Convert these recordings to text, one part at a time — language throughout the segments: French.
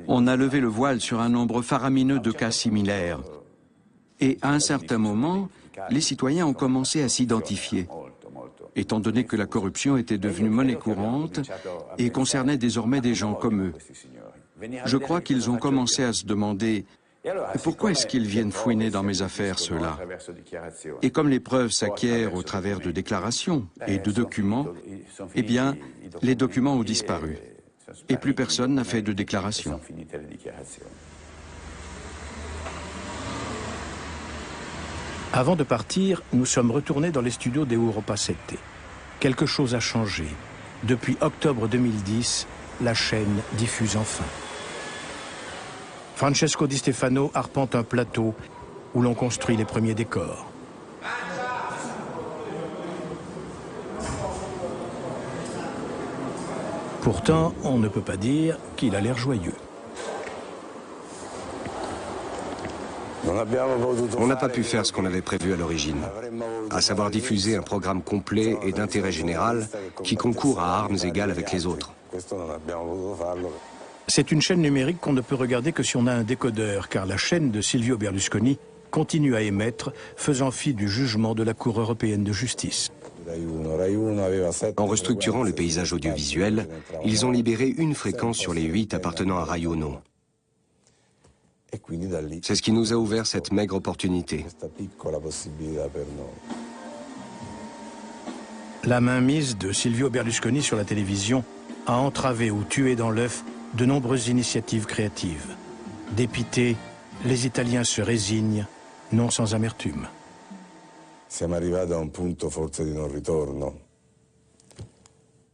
On a levé le voile sur un nombre faramineux de cas similaires. Et à un certain moment, les citoyens ont commencé à s'identifier, étant donné que la corruption était devenue monnaie courante et concernait désormais des gens comme eux. Je crois qu'ils ont commencé à se demander « Pourquoi est-ce qu'ils viennent fouiner dans mes affaires, ceux-là » Et comme les preuves s'acquièrent au travers de déclarations et de documents, eh bien, les documents ont disparu. Et plus personne n'a fait de déclaration. Avant de partir, nous sommes retournés dans les studios d'Europa 7. Quelque chose a changé. Depuis octobre 2010, la chaîne diffuse enfin. Francesco Di Stefano arpente un plateau où l'on construit les premiers décors. Pourtant, on ne peut pas dire qu'il a l'air joyeux. On n'a pas pu faire ce qu'on avait prévu à l'origine, à savoir diffuser un programme complet et d'intérêt général qui concourt à armes égales avec les autres. C'est une chaîne numérique qu'on ne peut regarder que si on a un décodeur, car la chaîne de Silvio Berlusconi continue à émettre, faisant fi du jugement de la Cour européenne de justice. En restructurant le paysage audiovisuel, ils ont libéré une fréquence sur les 8 appartenant à Rai Uno. C'est ce qui nous a ouvert cette maigre opportunité. La mainmise de Silvio Berlusconi sur la télévision a entravé ou tué dans l'œuf de nombreuses initiatives créatives. Dépités, les Italiens se résignent, non sans amertume.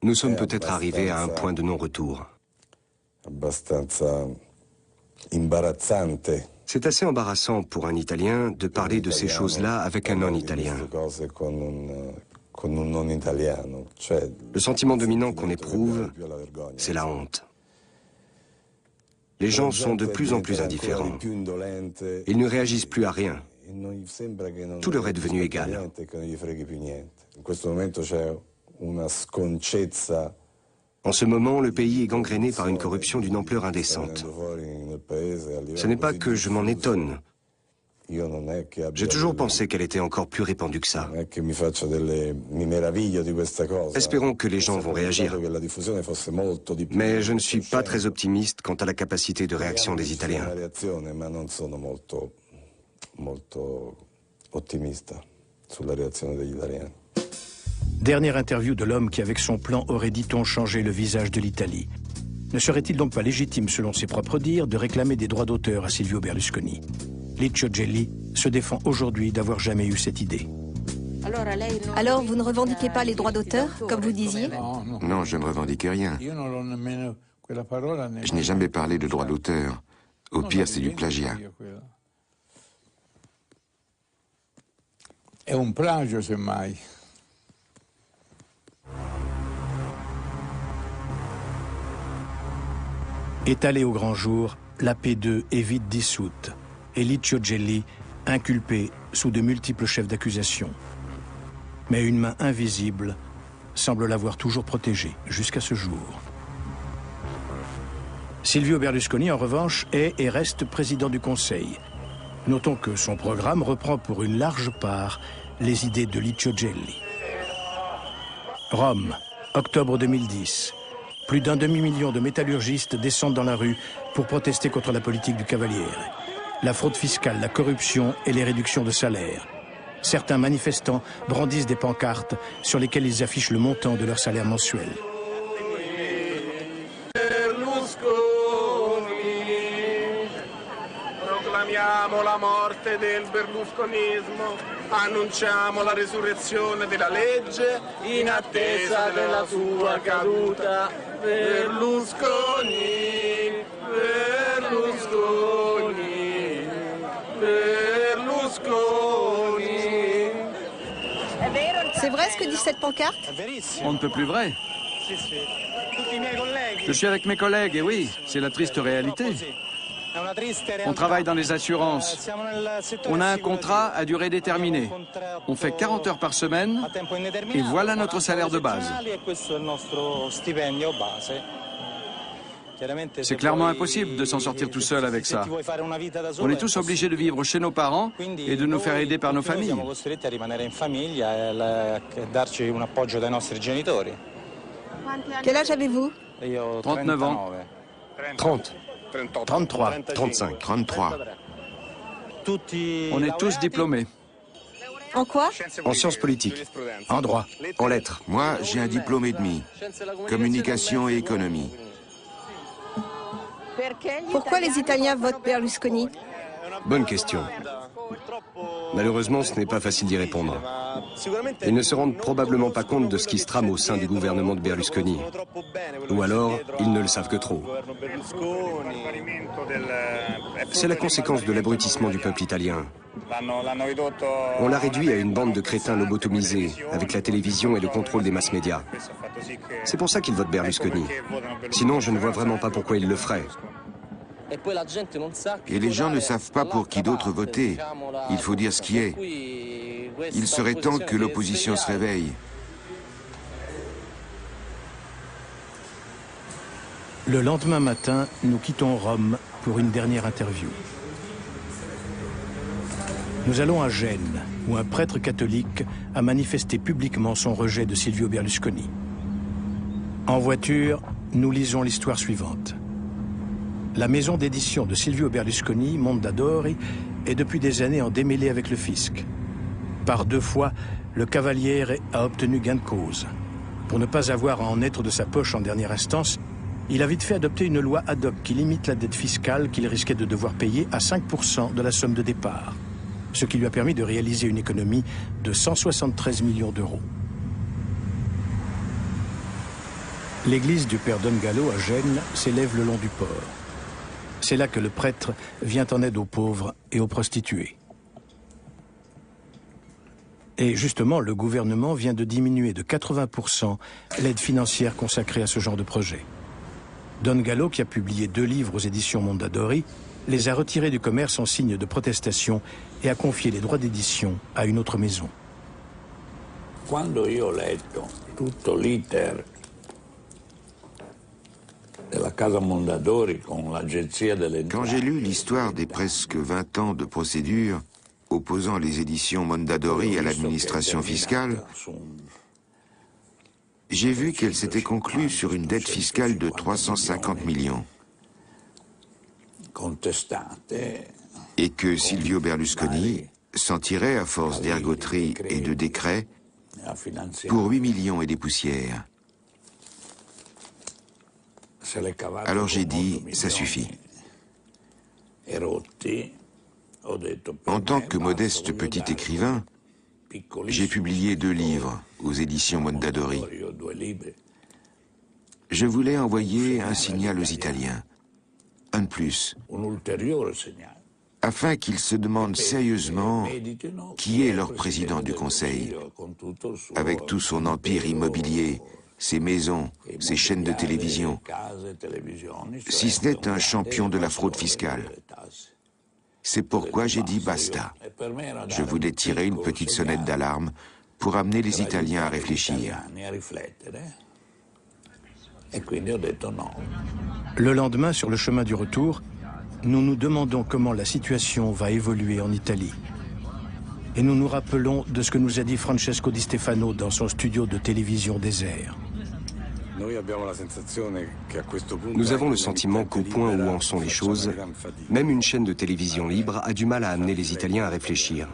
Nous sommes peut-être arrivés à un point de non-retour. C'est assez embarrassant pour un Italien de parler de ces choses-là avec un non-Italien. Le sentiment dominant qu'on éprouve, c'est la honte. Les gens sont de plus en plus indifférents. Ils ne réagissent plus à rien. Tout leur est devenu égal. En ce moment, le pays est gangréné par une corruption d'une ampleur indécente. Ce n'est pas que je m'en étonne. J'ai toujours pensé qu'elle était encore plus répandue que ça. Espérons que les gens vont réagir. Mais je ne suis pas très optimiste quant à la capacité de réaction des Italiens. Dernière interview de l'homme qui, avec son plan, aurait, dit-on, changé le visage de l'Italie. Ne serait-il donc pas légitime, selon ses propres dires, de réclamer des droits d'auteur à Silvio Berlusconi? Licio Gelli se défend aujourd'hui d'avoir jamais eu cette idée. Alors, vous ne revendiquez pas les droits d'auteur, comme vous disiez? Non, je ne revendique rien. Je n'ai jamais parlé de droits d'auteur. Au pire, c'est du plagiat. È un plagio, semmai. Étalée au grand jour, la P2 est vite dissoute et Licio Gelli inculpé sous de multiples chefs d'accusation. Mais une main invisible semble l'avoir toujours protégé jusqu'à ce jour. Silvio Berlusconi, en revanche, est et reste président du Conseil. Notons que son programme reprend pour une large part les idées de Licio Gelli. Rome, octobre 2010. Plus d'un demi-million de métallurgistes descendent dans la rue pour protester contre la politique du Cavaliere. La fraude fiscale, la corruption et les réductions de salaire. Certains manifestants brandissent des pancartes sur lesquelles ils affichent le montant de leur salaire mensuel. Proclamiamo la morte del berlusconismo, annunciamo la resurrezione della legge in attesa della sua caduta. Berlusconi, Berlusconi, Berlusconi. C'est vrai ce que dit cette pancarte? On ne peut plus vrai. Je suis avec mes collègues, et oui, c'est la triste réalité. On travaille dans les assurances. On a un contrat à durée déterminée. On fait 40 heures par semaine et voilà notre salaire de base. C'est clairement impossible de s'en sortir tout seul avec ça. On est tous obligés de vivre chez nos parents et de nous faire aider par nos familles. Quel âge avez-vous? 39 ans. 30, 33. 35. 33. On est tous diplômés. En quoi? En sciences politiques, En droit. en lettres. Moi, j'ai un diplôme et demi. Communication et économie. Pourquoi les Italiens votent Berlusconi? Bonne question. Malheureusement, ce n'est pas facile d'y répondre. Ils ne se rendent probablement pas compte de ce qui se trame au sein du gouvernement de Berlusconi. Ou alors, ils ne le savent que trop. C'est la conséquence de l'abrutissement du peuple italien. On l'a réduit à une bande de crétins lobotomisés, avec la télévision et le contrôle des masses médias. C'est pour ça qu'ils votent Berlusconi. Sinon, je ne vois vraiment pas pourquoi ils le feraient. Et les gens ne savent pas pour qui d'autre voter. Il faut dire ce qui est. Il serait temps que l'opposition se réveille. Le lendemain matin, nous quittons Rome pour une dernière interview. Nous allons à Gênes, où un prêtre catholique a manifesté publiquement son rejet de Silvio Berlusconi. En voiture, nous lisons l'histoire suivante. La maison d'édition de Silvio Berlusconi, Mondadori, est depuis des années en démêlé avec le fisc. Par 2 fois, le Cavaliere a obtenu gain de cause. Pour ne pas avoir à en être de sa poche en dernière instance, il a vite fait adopter une loi ad hoc qui limite la dette fiscale qu'il risquait de devoir payer à 5% de la somme de départ, ce qui lui a permis de réaliser une économie de 173 millions d'euros. L'église du Père Don Gallo à Gênes s'élève le long du port. C'est là que le prêtre vient en aide aux pauvres et aux prostituées. Et justement, le gouvernement vient de diminuer de 80% l'aide financière consacrée à ce genre de projet. Don Gallo, qui a publié 2 livres aux éditions Mondadori, les a retirés du commerce en signe de protestation et a confié les droits d'édition à une autre maison. Quando io ho letto tutto l'iter della Casa Mondadori con l'agenzia delle Quand j'ai lu l'histoire des presque 20 ans de procédure opposant les éditions Mondadori à l'administration fiscale, j'ai vu qu'elle s'était conclue sur une dette fiscale de 350 millions et que Silvio Berlusconi s'en tirait à force d'ergoterie et de décrets pour 8 millions et des poussières. Alors j'ai dit, ça suffit. En tant que modeste petit écrivain, j'ai publié 2 livres aux éditions Mondadori. Je voulais envoyer un signal aux Italiens, un de plus, afin qu'ils se demandent sérieusement qui est leur président du Conseil, avec tout son empire immobilier, ses maisons, ses chaînes de télévision, si ce n'est un champion de la fraude fiscale. C'est pourquoi j'ai dit basta. Je voulais tirer une petite sonnette d'alarme pour amener les Italiens à réfléchir. Le lendemain, sur le chemin du retour, nous nous demandons comment la situation va évoluer en Italie. Et nous nous rappelons de ce que nous a dit Francesco Di Stefano dans son studio de télévision désert. Nous avons le sentiment qu'au point où en sont les choses, même une chaîne de télévision libre a du mal à amener les Italiens à réfléchir.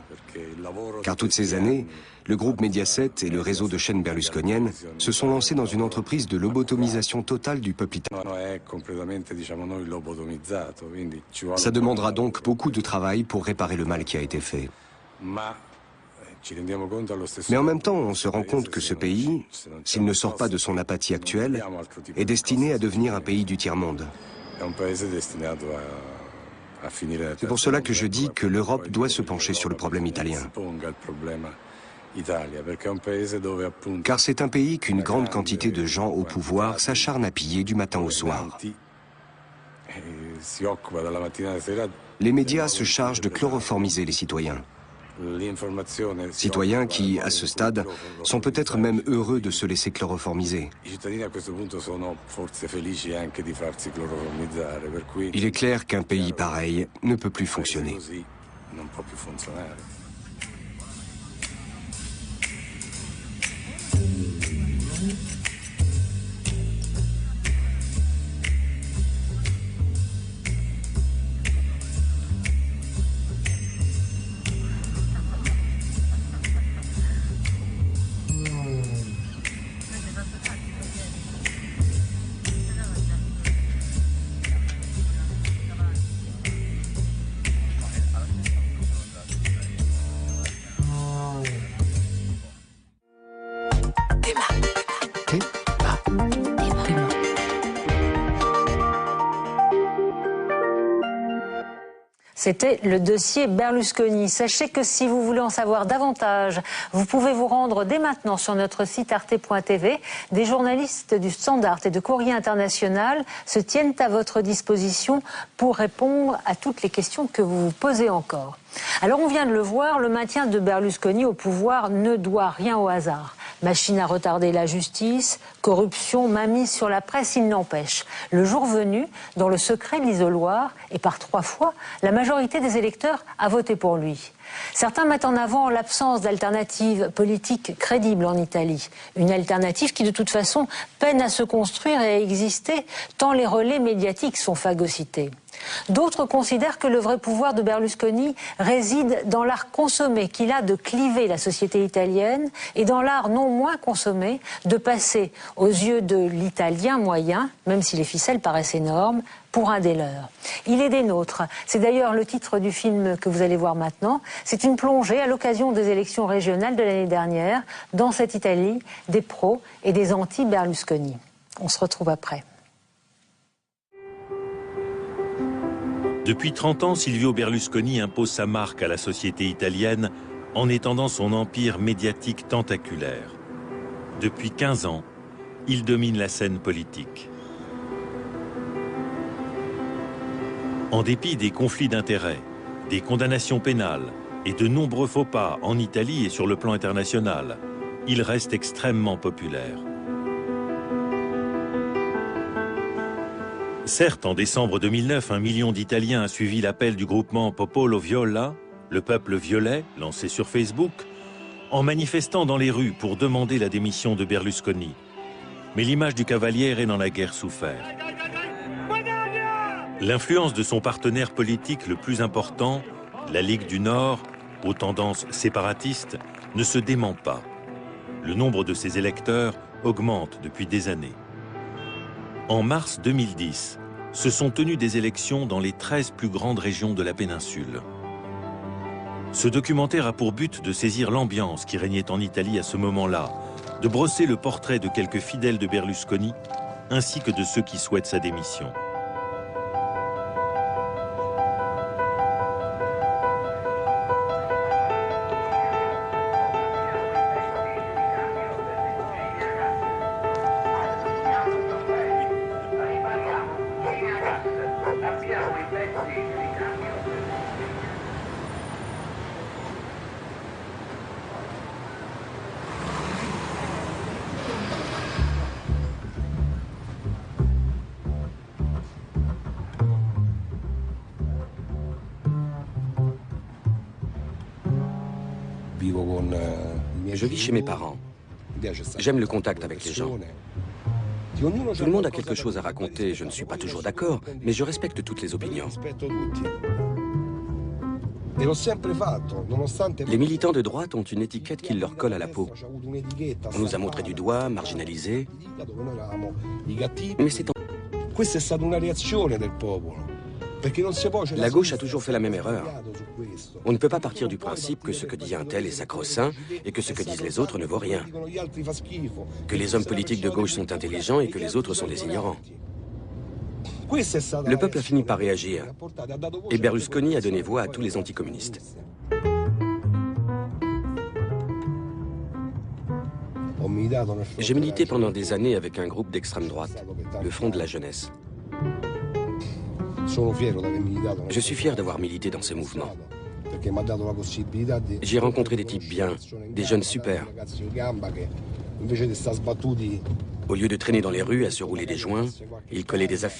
Car toutes ces années, le groupe Mediaset et le réseau de chaînes berlusconiennes se sont lancés dans une entreprise de lobotomisation totale du peuple italien. Ça demandera donc beaucoup de travail pour réparer le mal qui a été fait. Mais en même temps, on se rend compte que ce pays, s'il ne sort pas de son apathie actuelle, est destiné à devenir un pays du tiers-monde. C'est pour cela que je dis que l'Europe doit se pencher sur le problème italien. Car c'est un pays qu'une grande quantité de gens au pouvoir s'acharnent à piller du matin au soir. Les médias se chargent de chloroformiser les citoyens. Citoyens qui, à ce stade, sont peut-être même heureux de se laisser chloroformiser. Il est clair qu'un pays pareil ne peut plus fonctionner. C'était le dossier Berlusconi. Sachez que si vous voulez en savoir davantage, vous pouvez vous rendre dès maintenant sur notre site arte.tv. Des journalistes du Standard et de Courrier International se tiennent à votre disposition pour répondre à toutes les questions que vous vous posez encore. Alors on vient de le voir, le maintien de Berlusconi au pouvoir ne doit rien au hasard. Machine à retarder la justice, corruption, mainmise sur la presse, il n'empêche. Le jour venu, dans le secret de l'isoloir, et par 3 fois, la majorité des électeurs a voté pour lui. Certains mettent en avant l'absence d'alternative politique crédible en Italie. Une alternative qui, de toute façon, peine à se construire et à exister, tant les relais médiatiques sont phagocytés. D'autres considèrent que le vrai pouvoir de Berlusconi réside dans l'art consommé qu'il a de cliver la société italienne et dans l'art non moins consommé de passer aux yeux de l'italien moyen, même si les ficelles paraissent énormes, pour un des leurs. Il est des nôtres. C'est d'ailleurs le titre du film que vous allez voir maintenant. C'est une plongée à l'occasion des élections régionales de l'année dernière dans cette Italie des pros et des anti-Berlusconi. On se retrouve après. Depuis 30 ans, Silvio Berlusconi impose sa marque à la société italienne en étendant son empire médiatique tentaculaire. Depuis 15 ans, il domine la scène politique. En dépit des conflits d'intérêts, des condamnations pénales et de nombreux faux pas en Italie et sur le plan international, il reste extrêmement populaire. Certes, en décembre 2009, 1 million d'Italiens a suivi l'appel du groupement Popolo Viola, le peuple violet, lancé sur Facebook, en manifestant dans les rues pour demander la démission de Berlusconi. Mais l'image du Cavaliere n'en a guère souffert. L'influence de son partenaire politique le plus important, la Ligue du Nord, aux tendances séparatistes, ne se dément pas. Le nombre de ses électeurs augmente depuis des années. En mars 2010, se sont tenues des élections dans les 13 plus grandes régions de la péninsule. Ce documentaire a pour but de saisir l'ambiance qui régnait en Italie à ce moment-là, de brosser le portrait de quelques fidèles de Berlusconi, ainsi que de ceux qui souhaitent sa démission. Je vis chez mes parents. J'aime le contact avec les gens. Tout le monde a quelque chose à raconter. Je ne suis pas toujours d'accord, mais je respecte toutes les opinions. Les militants de droite ont une étiquette qui leur colle à la peau. On nous a montré du doigt, marginalisés. Mais c'est La gauche a toujours fait la même erreur. On ne peut pas partir du principe que ce que dit un tel est sacro-saint et que ce que disent les autres ne vaut rien. Que les hommes politiques de gauche sont intelligents et que les autres sont des ignorants. Le peuple a fini par réagir et Berlusconi a donné voix à tous les anticommunistes. J'ai milité pendant des années avec un groupe d'extrême droite, le Front de la Jeunesse. Je suis fier d'avoir milité dans ce mouvement. J'ai rencontré des types bien, des jeunes super. Au lieu de traîner dans les rues à se rouler des joints, ils collaient des affiches.